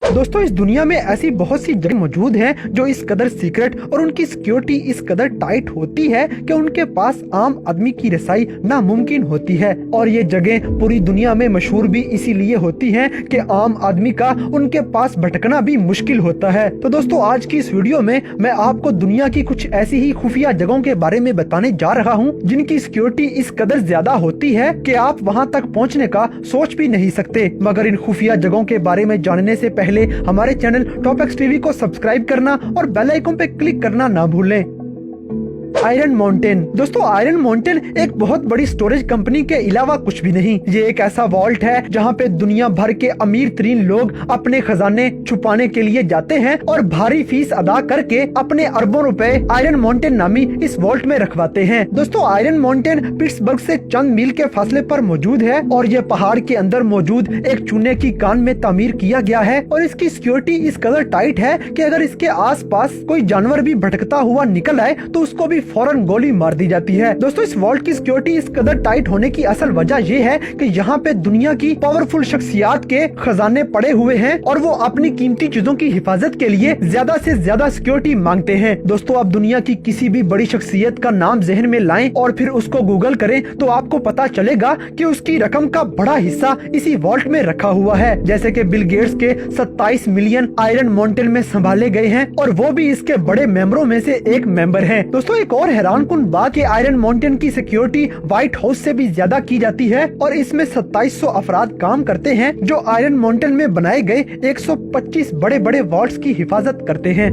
दोस्तों, इस दुनिया में ऐसी बहुत सी जगह मौजूद हैं जो इस कदर सीक्रेट और उनकी सिक्योरिटी इस कदर टाइट होती है कि उनके पास आम आदमी की रसाई नामुमकिन होती है। और ये जगह पूरी दुनिया में मशहूर भी इसीलिए होती हैं कि आम आदमी का उनके पास भटकना भी मुश्किल होता है। तो दोस्तों, आज की इस वीडियो में मैं आपको दुनिया की कुछ ऐसी ही खुफिया जगहों के बारे में बताने जा रहा हूँ जिनकी सिक्योरिटी इस कदर ज्यादा होती है कि आप वहाँ तक पहुँचने का सोच भी नहीं सकते। मगर इन खुफिया जगहों के बारे में जानने से पहले हमारे चैनल टॉप एक्स टीवी को सब्सक्राइब करना और बेल आइकन पे क्लिक करना ना भूलें। Iron mountain. दोस्तों, आयरन माउंटेन एक बहुत बड़ी स्टोरेज कंपनी के अलावा कुछ भी नहीं। ये एक ऐसा वॉल्ट है जहाँ पे दुनिया भर के अमीर तरीन लोग अपने खजाने छुपाने के लिए जाते हैं और भारी फीस अदा करके अपने अरबों रुपए आयरन माउंटेन नामी इस वॉल्ट में रखवाते हैं। दोस्तों, आयरन माउंटेन पिट्सबर्ग से चंद मील के फासले पर मौजूद है और ये पहाड़ के अंदर मौजूद एक चूने की कान में तामीर किया गया है और इसकी सिक्योरिटी इस कदर टाइट है कि अगर इसके आस पास कोई जानवर भी भटकता हुआ निकल आए तो उसको भी फौरन गोली मार दी जाती है। दोस्तों, इस वॉल्ट की सिक्योरिटी इस कदर टाइट होने की असल वजह ये है कि यहाँ पे दुनिया की पावरफुल शख्सियात के खजाने पड़े हुए हैं और वो अपनी कीमती चीजों की हिफाजत के लिए ज्यादा से ज्यादा सिक्योरिटी मांगते हैं। दोस्तों, आप दुनिया की किसी भी बड़ी शख्सियत का नाम जहन में लाएं और फिर उसको गूगल करें तो आपको पता चलेगा कि उसकी रकम का बड़ा हिस्सा इसी वॉल्ट में रखा हुआ है। जैसे कि बिल गेट्स के 27 मिलियन आयरन माउंटेन में संभाले गए हैं और वो भी इसके बड़े मेंबरों में से एक मेंबर है। दोस्तों, एक और हैरानकुन बात है, आयरन माउंटेन की सिक्योरिटी व्हाइट हाउस से भी ज्यादा की जाती है और इसमें 2700 अफराद काम करते हैं जो आयरन माउंटेन में बनाए गए 125 बड़े बड़े वॉल्ट्स की हिफाजत करते हैं।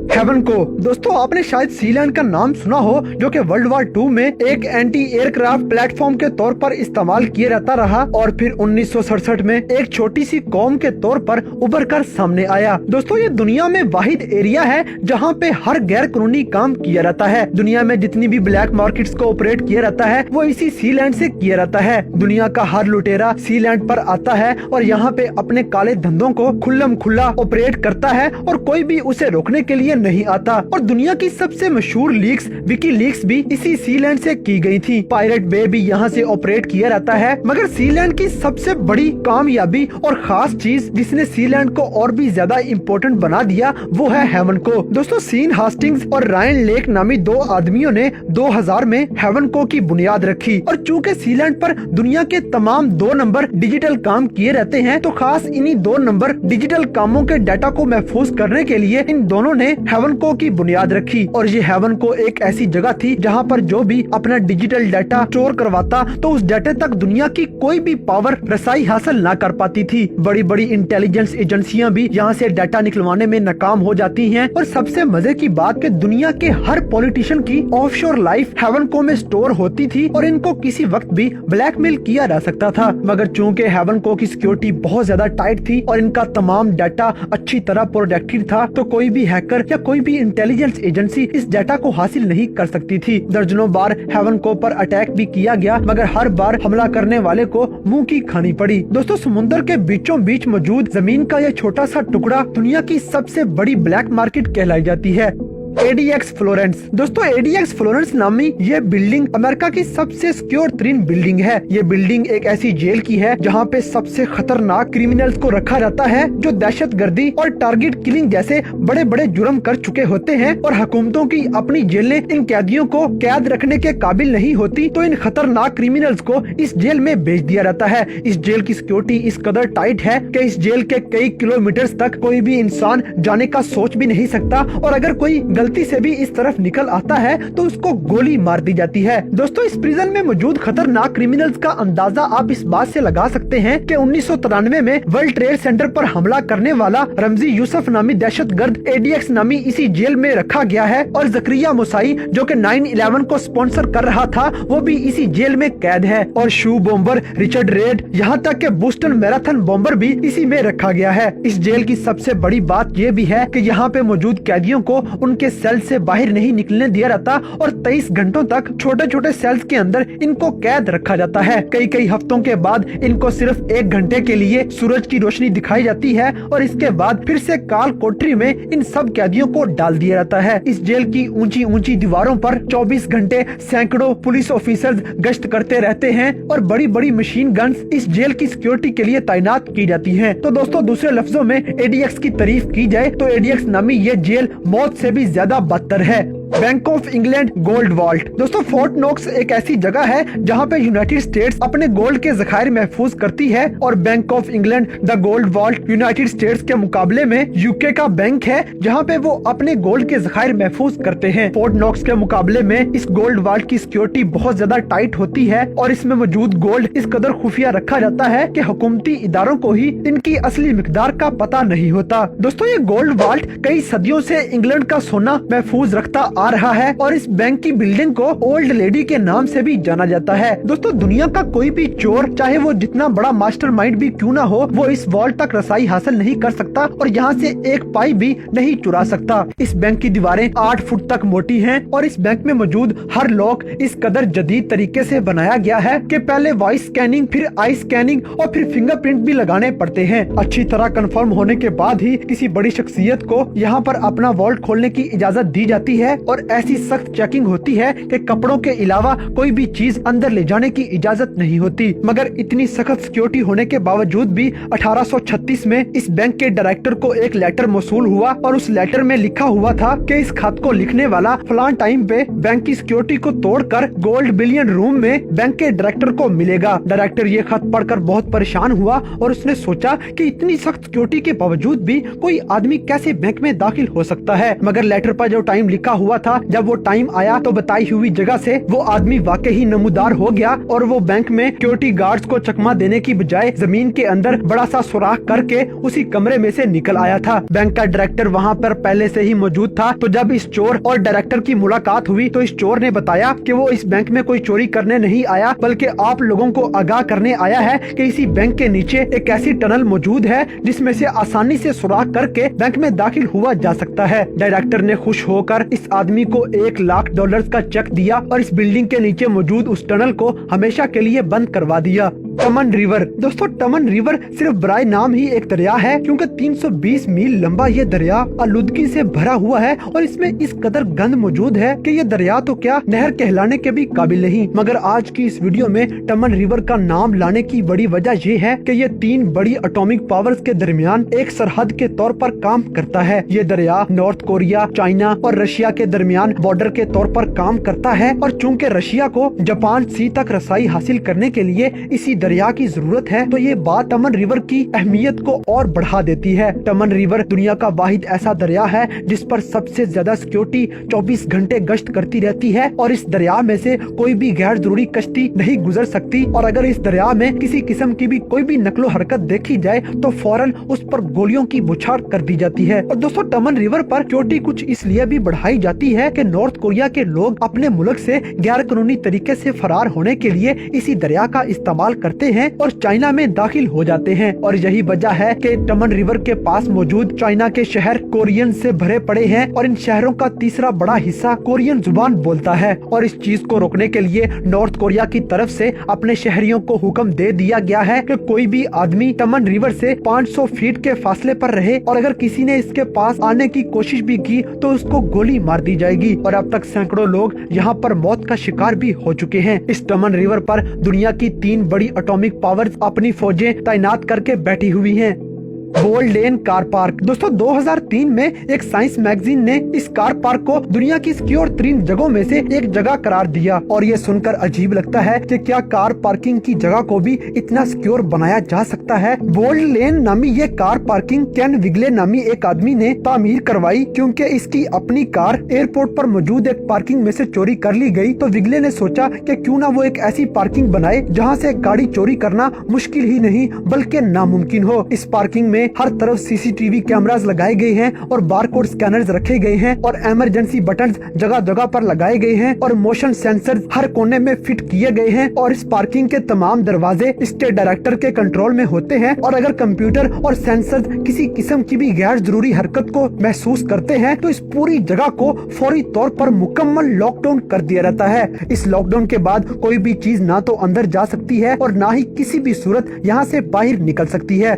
हेवन को। दोस्तों, आपने शायद सीलैंड का नाम सुना हो जो कि वर्ल्ड वार 2 में एक एंटी एयरक्राफ्ट प्लेटफॉर्म के तौर पर इस्तेमाल किया जाता रहा और फिर 1967 में एक छोटी सी कौम के तौर पर उभर कर सामने आया। दोस्तों, ये दुनिया में वाहिद एरिया है जहाँ पे हर गैर कानूनी काम किया जाता है। दुनिया में जितनी भी ब्लैक मार्केट्स को ऑपरेट किया जाता है वो इसी सीलैंड से किया जाता है। दुनिया का हर लुटेरा सीलैंड पर आता है और यहाँ पे अपने काले धंधों को खुल्लम खुल्ला ऑपरेट करता है और कोई भी उसे रोकने के लिए नहीं आता। और दुनिया की सबसे मशहूर लीक्स विकी लीक्स भी इसी सीलैंड से की गई थी। पायरेट बे भी यहाँ से ऑपरेट किया जाता है। मगर सीलैंड की सबसे बड़ी कामयाबी और खास चीज जिसने सीलैंड को और भी ज्यादा इम्पोर्टेंट बना दिया वो है हेवन को। दोस्तों, सीन हास्टिंग्स और रायन लेक नामी दो आदमियों ने 2000 में हेवन को की बुनियाद रखी और चूंकि सीलैंड पर दुनिया के तमाम 2 नंबर डिजिटल काम किए रहते हैं तो खास इन्हीं 2 नंबर डिजिटल कामों के डाटा को महफूज करने के लिए इन दोनों ने हेवन को की बुनियाद रखी। और ये हेवन को एक ऐसी जगह थी जहाँ पर जो भी अपना डिजिटल डाटा स्टोर करवाता तो उस डाटा तक दुनिया की कोई भी पावर रसाई हासिल ना कर पाती थी। बड़ी बड़ी इंटेलिजेंस एजेंसियां भी यहाँ से डाटा निकलवाने में नाकाम हो जाती हैं। और सबसे मजे की बात कि दुनिया के हर पॉलिटिशियन की ऑफशोर लाइफ हेवन को में स्टोर होती थी और इनको किसी वक्त भी ब्लैकमेल किया जा सकता था। मगर चूंकि हेवन को की सिक्योरिटी बहुत ज्यादा टाइट थी और इनका तमाम डाटा अच्छी तरह प्रोटेक्टेड था तो कोई भी हैकर या कोई भी इंटेलिजेंस एजेंसी इस डाटा को हासिल नहीं कर सकती थी। दर्जनों बार हेवन को पर अटैक भी किया गया मगर हर बार हमला करने वाले को मुंह की खानी पड़ी। दोस्तों, समुद्र के बीचों बीच मौजूद जमीन का यह छोटा सा टुकड़ा दुनिया की सबसे बड़ी ब्लैक मार्केट कहलाई जाती है। ADX Florence. दोस्तों, ADX फ्लोरेंस नामी ये बिल्डिंग अमेरिका की सबसे सिक्योर तरीन बिल्डिंग है। ये बिल्डिंग एक ऐसी जेल की है जहाँ पे सबसे खतरनाक क्रिमिनल्स को रखा जाता है जो दहशतगर्दी और टारगेट किलिंग जैसे बड़े बड़े जुर्म कर चुके होते हैं और हुकूमतों की अपनी जेलें इन कैदियों को कैद रखने के काबिल नहीं होती तो इन खतरनाक क्रिमिनल्स को इस जेल में भेज दिया जाता है। इस जेल की सिक्योरिटी इस कदर टाइट है कि इस जेल के कई किलोमीटर तक कोई भी इंसान जाने का सोच भी नहीं सकता और अगर कोई गलती से भी इस तरफ निकल आता है तो उसको गोली मार दी जाती है। दोस्तों, इस प्रिजन में मौजूद खतरनाक क्रिमिनल्स का अंदाजा आप इस बात से लगा सकते हैं कि 1993 में वर्ल्ड ट्रेड सेंटर पर हमला करने वाला रमजी यूसुफ नामी दहशतगर्द ADX नामी इसी जेल में रखा गया है और जकरिया मुसाई जो कि 9/11 को स्पॉन्सर कर रहा था वो भी इसी जेल में कैद है। और शू बॉम्बर रिचर्ड रेड यहाँ तक के बोस्टन मैराथन बॉम्बर भी इसी में रखा गया है। इस जेल की सबसे बड़ी बात ये भी है कि यहाँ पे मौजूद कैदियों को उनके सेल से बाहर नहीं निकलने दिया जाता और 23 घंटों तक छोटे छोटे सेल्स के अंदर इनको कैद रखा जाता है। कई कई हफ्तों के बाद इनको सिर्फ 1 घंटे के लिए सूरज की रोशनी दिखाई जाती है और इसके बाद फिर से काल कोठरी में इन सब कैदियों को डाल दिया जाता है। इस जेल की ऊंची ऊंची दीवारों पर 24 घंटे सैकड़ों पुलिस ऑफिसर्स गश्त करते रहते हैं और बड़ी बड़ी मशीन गन्स इस जेल की सिक्योरिटी के लिए तैनात की जाती हैं। तो दोस्तों, दूसरे लफ्जों में एडीएक्स की तारीफ की जाए तो एडीएक्स नामी ये जेल मौत से भी ज्यादा बदतर है। Bank of England gold vault. दोस्तों, फोर्ट नॉक्स एक ऐसी जगह है जहां पे यूनाइटेड स्टेट्स अपने गोल्ड के जखायर महफूज करती है और bank of England the gold vault United States के मुकाबले में यूके का बैंक है जहां पे वो अपने गोल्ड के जखायर महफूज करते हैं। फोर्ट नॉक्स के मुकाबले में इस गोल्ड वॉल्ट की सिक्योरिटी बहुत ज्यादा टाइट होती है और इसमें मौजूद गोल्ड इस कदर खुफिया रखा जाता है कि हुकूमती इदारों को ही इनकी असली मिकदार का पता नहीं होता। दोस्तों, ये गोल्ड वॉल्ट कई सदियों से इंग्लैंड का सोना महफूज रखता आ रहा है और इस बैंक की बिल्डिंग को ओल्ड लेडी के नाम से भी जाना जाता है। दोस्तों, दुनिया का कोई भी चोर, चाहे वो जितना बड़ा मास्टरमाइंड भी क्यों ना हो, वो इस वॉल्ट तक रसाई हासिल नहीं कर सकता और यहाँ से एक पाई भी नहीं चुरा सकता। इस बैंक की दीवारें 8 फुट तक मोटी हैं और इस बैंक में मौजूद हर लॉक इस कदर जदीद तरीके से बनाया गया है कि पहले वॉइस स्कैनिंग, फिर आई स्कैनिंग और फिर फिंगरप्रिंट भी लगाने पड़ते हैं। अच्छी तरह कंफर्म होने के बाद ही किसी बड़ी शख्सियत को यहाँ पर अपना वॉल्ट खोलने की इजाजत दी जाती है और ऐसी सख्त चेकिंग होती है कि कपड़ों के अलावा कोई भी चीज अंदर ले जाने की इजाजत नहीं होती। मगर इतनी सख्त सिक्योरिटी होने के बावजूद भी 1836 में इस बैंक के डायरेक्टर को एक लेटर मौसूल हुआ और उस लेटर में लिखा हुआ था कि इस खत को लिखने वाला फलान टाइम पे बैंक की सिक्योरिटी को तोड़कर गोल्ड बिलियन रूम में बैंक के डायरेक्टर को मिलेगा। डायरेक्टर ये खत पढ़कर बहुत परेशान हुआ और उसने सोचा कि इतनी सख्त सिक्योरिटी के बावजूद भी कोई आदमी कैसे बैंक में दाखिल हो सकता है। मगर लेटर पर जो टाइम लिखा हुआ था, जब वो टाइम आया तो बताई हुई जगह से वो आदमी वाकई ही नमूदार हो गया और वो बैंक में सिक्योरिटी गार्ड्स को चकमा देने की बजाय जमीन के अंदर बड़ा सा सुराख करके उसी कमरे में से निकल आया था। बैंक का डायरेक्टर वहाँ पर पहले से ही मौजूद था। तो जब इस चोर और डायरेक्टर की मुलाकात हुई तो इस चोर ने बताया कि वो इस बैंक में कोई चोरी करने नहीं आया, बल्कि आप लोगों को आगाह करने आया है कि इसी बैंक के नीचे एक ऐसी टनल मौजूद है जिसमें से आसानी से सुराख करके बैंक में दाखिल हुआ जा सकता है। डायरेक्टर ने खुश होकर इस आदमी को $1,00,000 का चेक दिया और इस बिल्डिंग के नीचे मौजूद उस टनल को हमेशा के लिए बंद करवा दिया। टमन रिवर। दोस्तों, टमन रिवर सिर्फ बराए नाम ही एक दरिया है क्योंकि 320 मील लंबा ये दरिया आलूदगी से भरा हुआ है और इसमें इस कदर गंद मौजूद है कि ये दरिया तो क्या नहर कहलाने के भी काबिल नहीं। मगर आज की इस वीडियो में टमन रिवर का नाम लाने की बड़ी वजह ये है कि ये 3 बड़ी एटॉमिक पावर्स के दरमियान एक सरहद के तौर पर काम करता है। ये दरिया नॉर्थ कोरिया, चाइना और रशिया के दरमियान बॉर्डर के तौर पर काम करता है और चूंकि रशिया को जापान सी तक रसाई हासिल करने के लिए इसी दरिया की जरूरत है, तो ये बात टमन रिवर की अहमियत को और बढ़ा देती है। टमन रिवर दुनिया का वाहिद ऐसा दरिया है जिस पर सबसे ज्यादा सिक्योरिटी 24 घंटे गश्त करती रहती है और इस दरिया में से कोई भी गैर जरूरी कश्ती नहीं गुजर सकती और अगर इस दरिया में किसी किस्म की भी कोई भी नकलो हरकत देखी जाए तो फौरन उस पर गोलियों की बौछार कर दी जाती है। और दोस्तों, टमन रिवर पर सिक्योरिटी कुछ इसलिए भी बढ़ाई जाती है कि नॉर्थ कोरिया के लोग अपने मुल्क से गैर कानूनी तरीके से फरार होने के लिए इसी दरिया का इस्तेमाल करते हैं और चाइना में दाखिल हो जाते हैं। और यही वजह है कि टमन रिवर के पास मौजूद चाइना के शहर कोरियन से भरे पड़े हैं और इन शहरों का तीसरा बड़ा हिस्सा कोरियन जुबान बोलता है। और इस चीज को रोकने के लिए नॉर्थ कोरिया की तरफ से अपने शहरियों को हुक्म दे दिया गया है कि कोई भी आदमी टमन रिवर से 500 फीट के फासले पर रहे और अगर किसी ने इसके पास आने की कोशिश भी की तो उसको गोली मार दी जाएगी। और अब तक सैकड़ों लोग यहाँ पर मौत का शिकार भी हो चुके हैं। इस टमन रिवर पर दुनिया की 3 बड़ी एटॉमिक पावर्स अपनी फौजें तैनात करके बैठी हुई हैं। बोल्ड लेन कार पार्क। दोस्तों, 2003 में एक साइंस मैगजीन ने इस कार पार्क को दुनिया की सिक्योर 3 जगहों में से एक जगह करार दिया और ये सुनकर अजीब लगता है कि क्या कार पार्किंग की जगह को भी इतना सिक्योर बनाया जा सकता है। बोल्ड लेन नामी ये कार पार्किंग केन विगले नामी एक आदमी ने तामीर करवाई क्योंकि इसकी अपनी कार एयरपोर्ट पर मौजूद एक पार्किंग में से चोरी कर ली गई। तो विगले ने सोचा कि क्यों ना वो एक ऐसी पार्किंग बनाए जहाँ से गाड़ी चोरी करना मुश्किल ही नहीं बल्कि नामुमकिन हो। इस पार्किंग में में हर तरफ सीसीटीवी कैमरास लगाए गए हैं और बारकोड स्कैनर्स रखे गए हैं और इमरजेंसी बटन्स जगह जगह पर लगाए गए हैं और मोशन सेंसर हर कोने में फिट किए गए हैं और इस पार्किंग के तमाम दरवाजे स्टेट डायरेक्टर के कंट्रोल में होते हैं और अगर कंप्यूटर और सेंसर किसी किस्म की भी गैर जरूरी हरकत को महसूस करते हैं तो इस पूरी जगह को फौरी तौर पर मुकम्मल लॉकडाउन कर दिया रहता है। इस लॉकडाउन के बाद कोई भी चीज ना तो अंदर जा सकती है और ना ही किसी भी सूरत यहाँ से बाहर निकल सकती है।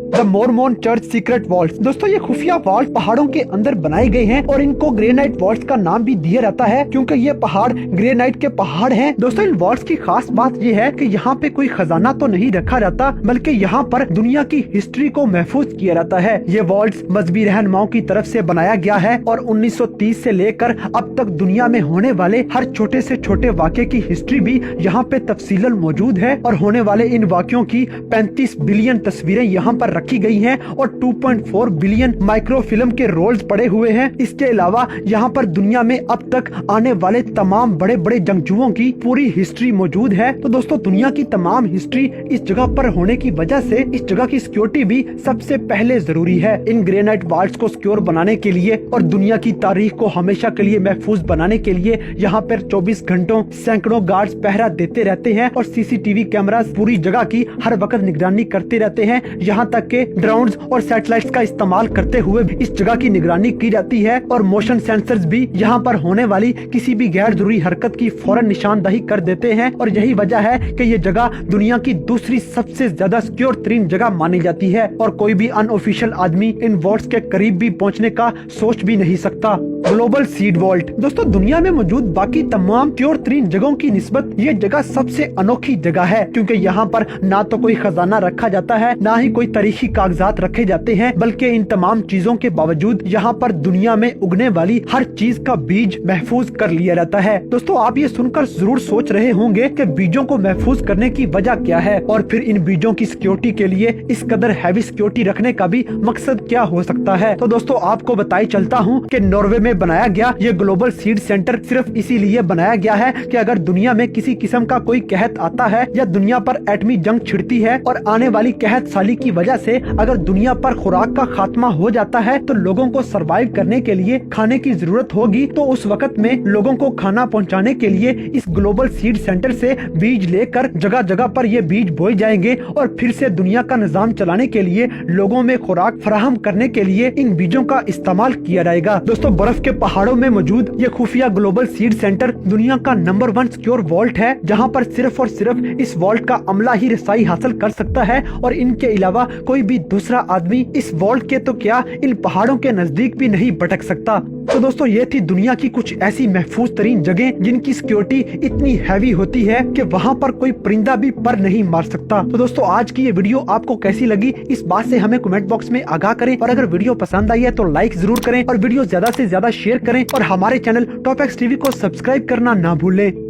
The Mormon church secret walls, दोस्तों ये खुफिया वॉल्ट पहाड़ों के अंदर बनाए गए हैं और इनको ग्रेनाइट वॉल्ट्स का नाम भी दिया जाता है क्योंकि ये पहाड़ ग्रेनाइट के पहाड़ हैं। दोस्तों इन वॉल्ट्स की खास बात ये है कि यहाँ पे कोई खजाना तो नहीं रखा जाता बल्कि यहाँ पर दुनिया की हिस्ट्री को महफूज किया जाता है। ये वॉल्ट्स मजहबी रहनुमाओं की तरफ से बनाया गया है और 1930 से लेकर अब तक दुनिया में होने वाले हर छोटे से छोटे वाक़े की हिस्ट्री भी यहाँ पे तफसीलन मौजूद है और होने वाले इन वाक़यों की 35 बिलियन तस्वीरें यहाँ पर रखी गई हैं और 2.4 बिलियन माइक्रोफिल्म के रोल्स पड़े हुए हैं। इसके अलावा यहाँ पर दुनिया में अब तक आने वाले तमाम बड़े बड़े जंगजुओं की पूरी हिस्ट्री मौजूद है। तो दोस्तों दुनिया की तमाम हिस्ट्री इस जगह पर होने की वजह से इस जगह की सिक्योरिटी भी सबसे पहले जरूरी है। इन ग्रेनाइट वॉल्स को सिक्योर बनाने के लिए और दुनिया की तारीख को हमेशा के लिए महफूज बनाने के लिए यहाँ पर 24 घंटों सैकड़ों गार्ड्स पहरा देते रहते हैं और सीसीटीवी कैमरास पूरी जगह की हर वक्त निगरानी करते रहते हैं। यहाँ तक के ड्रोन्स और सैटेलाइट्स का इस्तेमाल करते हुए इस जगह की निगरानी की जाती है और मोशन सेंसर्स भी यहाँ पर होने वाली किसी भी गैर जरूरी हरकत की फौरन निशानदही कर देते हैं और यही वजह है कि ये जगह दुनिया की दूसरी सबसे ज्यादा सिक्योर तरीन जगह मानी जाती है और कोई भी अनऑफिशियल आदमी इन वॉल्ट्स के करीब भी पहुँचने का सोच भी नहीं सकता। ग्लोबल सीड वॉल्ट, दोस्तों दुनिया में मौजूद बाकी तमाम सिक्योर तरीन जगहों की निस्बत ये जगह सबसे अनोखी जगह है क्योंकि यहाँ पर ना तो कोई खजाना रखा जाता है ना ही कोई तारीखी कागजात रखे जाते हैं बल्कि इन तमाम चीजों के बावजूद यहाँ पर दुनिया में उगने वाली हर चीज का बीज महफूज कर लिया जाता है। दोस्तों आप ये सुनकर जरूर सोच रहे होंगे कि बीजों को महफूज करने की वजह क्या है और फिर इन बीजों की सिक्योरिटी के लिए इस कदर हैवी सिक्योरिटी रखने का भी मकसद क्या हो सकता है। तो दोस्तों आपको बताई चलता हूँ कि नॉर्वे में बनाया गया ये ग्लोबल सीड सेंटर सिर्फ इसीलिए बनाया गया है कि अगर दुनिया में किसी किस्म का कोई कहत आता है या दुनिया पर एटमी जंग छिड़ती है और आने वाली कहत साली की वजह से अगर दुनिया पर खुराक का खात्मा हो जाता है तो लोगों को सरवाइव करने के लिए खाने की जरूरत होगी, तो उस वक्त में लोगों को खाना पहुंचाने के लिए इस ग्लोबल सीड सेंटर से बीज लेकर जगह जगह पर ये बीज बोए जाएंगे और फिर से दुनिया का निजाम चलाने के लिए लोगों में खुराक फराहम करने के लिए इन बीजों का इस्तेमाल किया जाएगा। दोस्तों बर्फ के पहाड़ों में मौजूद ये खुफिया ग्लोबल सीड सेंटर दुनिया का नंबर 1 सिक्योर वॉल्ट है जहाँ पर सिर्फ और सिर्फ इस वॉल्ट का अमला ही रसाई हासिल कर सकता है और इनके अलावा कोई भी दूसरा आदमी इस वॉल्ट के तो क्या इन पहाड़ों के नजदीक भी नहीं भटक सकता। तो दोस्तों ये थी दुनिया की कुछ ऐसी महफूज तरीन जगह जिनकी सिक्योरिटी इतनी हैवी होती है कि वहाँ पर कोई परिंदा भी पर नहीं मार सकता। तो दोस्तों आज की ये वीडियो आपको कैसी लगी इस बात से हमें कमेंट बॉक्स में आगाह करें और अगर वीडियो पसंद आई है तो लाइक जरूर करें और वीडियो ज्यादा से ज्यादा शेयर करें और हमारे चैनल टॉप एक्स टीवी को सब्सक्राइब करना ना भूलें।